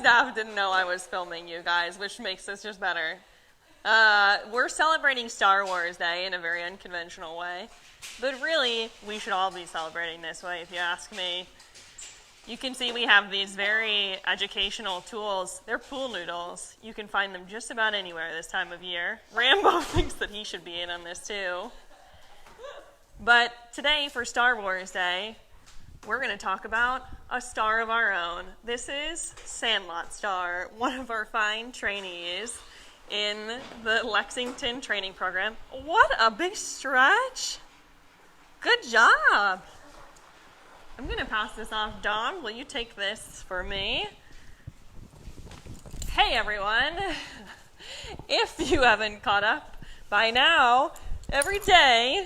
staff didn't know I was filming you guys, which makes this just better. We're celebrating Star Wars Day in a very unconventional way. But really, we should all be celebrating this way, if you ask me. You can see we have these very educational tools. They're pool noodles. You can find them just about anywhere this time of year. Rambo thinks that he should be in on this too. But today, for Star Wars Day, we're going to talk about a star of our own. This is SANDLOT Star, one of our fine trainees in the Lexington training program. What a big stretch. Good job. I'm going to pass this off. Dom, will you take this for me? Hey, everyone. If you haven't caught up by now, every day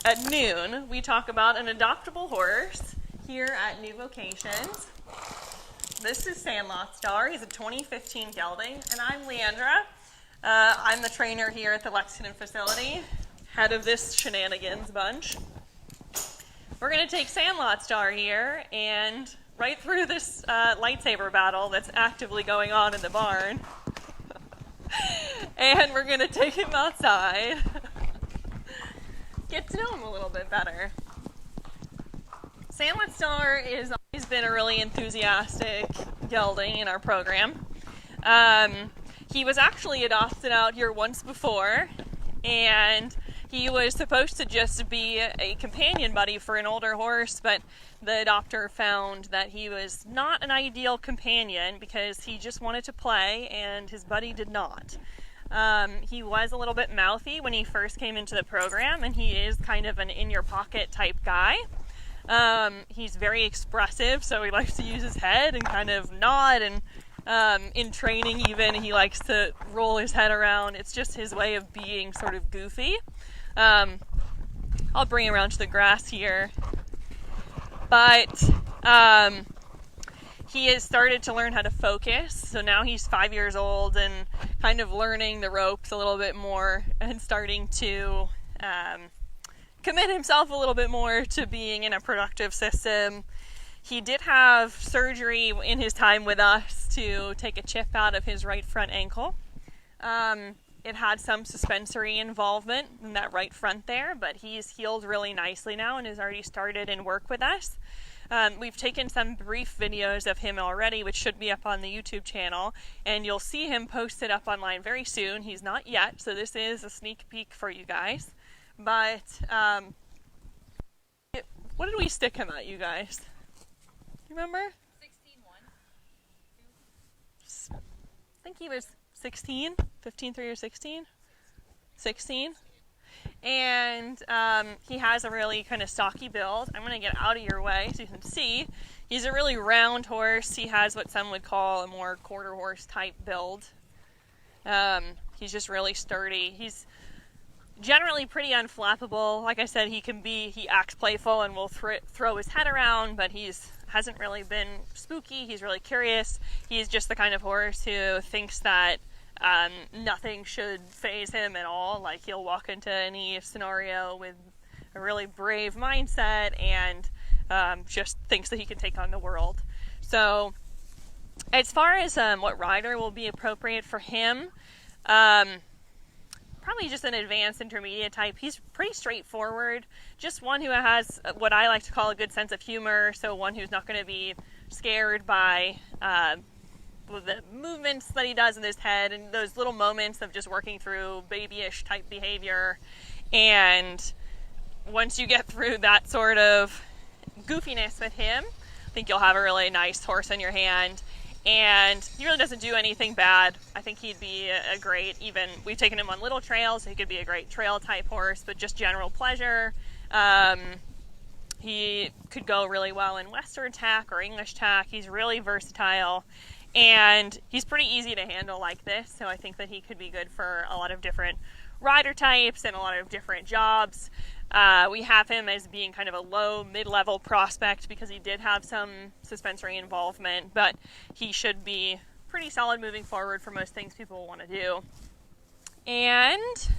at noon, we talk about an adoptable horse here at New Vocations. This is SANDLOT Star. He's a 2015 gelding, and I'm Leandra. I'm the trainer here at the Lexington facility, head of this shenanigans bunch. We're going to take SANDLOT Star here and right through this lightsaber battle that's actively going on in the barn. And we're going to take him outside. Get to know him a little bit better. SANDLOT Star has always been a really enthusiastic gelding in our program. He was actually adopted out here once before, and he was supposed to just be a companion buddy for an older horse, but the adopter found that he was not an ideal companion because he just wanted to play and his buddy did not. He was a little bit mouthy when he first came into the program, and he is kind of an in-your-pocket type guy. He's very expressive, so he likes to use his head and kind of nod, and in training even, he likes to roll his head around. It's just his way of being sort of goofy. I'll bring him around to the grass here. But he has started to learn how to focus, so now he's 5 years old and kind of learning the ropes a little bit more and starting to commit himself a little bit more to being in a productive system. He did have surgery in his time with us to take a chip out of his right front ankle. It had some suspensory involvement in that right front there, but he's healed really nicely now and has already started in work with us. We've taken some brief videos of him already, which should be up on the YouTube channel, and you'll see him posted up online very soon. He's not yet, so this is a sneak peek for you guys. But what did we stick him at, you guys? Remember? 16-1. I think he was 16, 15, 3 or 16? 16. And he has a really kind of stocky build. I'm going to get out of your way so you can see. He's a really round horse. He has what some would call a more quarter horse type build. He's just really sturdy. He's generally pretty unflappable. Like I said, he acts playful and will throw his head around, but hasn't really been spooky. He's really curious. He's just the kind of horse who thinks that nothing should faze him at all. Like, he'll walk into any scenario with a really brave mindset and just thinks that he can take on the world. So as far as what rider will be appropriate for him, probably just an advanced intermediate type. He's pretty straightforward, just one who has what I like to call a good sense of humor, so one who's not going to be scared by the movements that he does in his head and those little moments of just working through babyish type behavior. And once you get through that sort of goofiness with him, I think you'll have a really nice horse in your hand. And he really doesn't do anything bad. I think he'd be a great, we've taken him on little trails, so he could be a great trail type horse, but just general pleasure. He could go really well in Western tack or English tack. He's really versatile, and he's pretty easy to handle like this, so I think that he could be good for a lot of different rider types and a lot of different jobs. We have him as being kind of a low, mid-level prospect because he did have some suspensory involvement, but he should be pretty solid moving forward for most things people want to do. And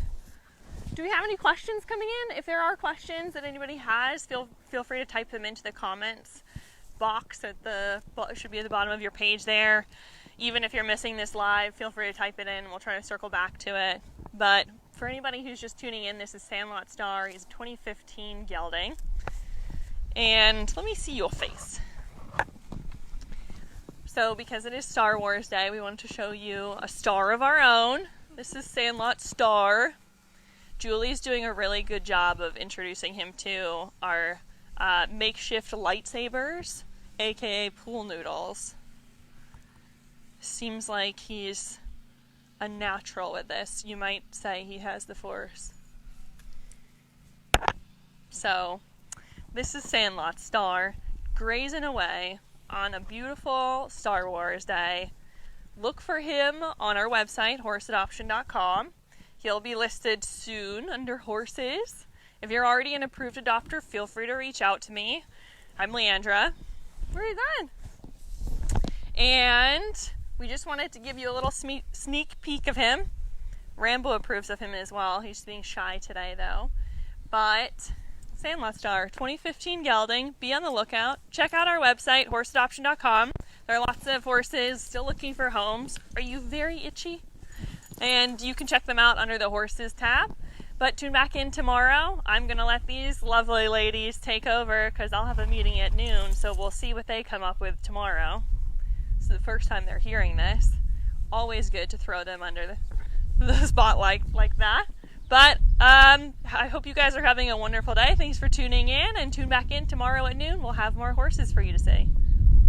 do we have any questions coming in? If there are questions that anybody has, feel free to type them into the comments box should be at the bottom of your page there. even if you're missing this live, feel free to type it in. We'll try to circle back to it. But for anybody who's just tuning in, this is Sandlot Star. He's a 2015 gelding. And let me see your face. So because it is Star Wars Day, we wanted to show you a star of our own. This is Sandlot Star. Julie's doing a really good job of introducing him to our makeshift lightsabers, aka pool noodles. Seems like he's a natural with this. You might say he has the Force. So, this is Sandlot Star, grazing away on a beautiful Star Wars day. Look for him on our website, horseadoption.com. He'll be listed soon under horses. If you're already an approved adopter, feel free to reach out to me. I'm Leandra. Where are you going? And we just wanted to give you a little sneak peek of him. Rambo approves of him as well. He's being shy today, though. But Sandlot Star, 2015 gelding. Be on the lookout. Check out our website, horseadoption.com. There are lots of horses still looking for homes. Are you very itchy? And you can check them out under the horses tab. But tune back in tomorrow. I'm going to let these lovely ladies take over because I'll have a meeting at noon, so we'll see what they come up with tomorrow. This is the first time they're hearing this. Always good to throw them under the spotlight like that. But I hope you guys are having a wonderful day. Thanks for tuning in, and tune back in tomorrow at noon. We'll have more horses for you to see.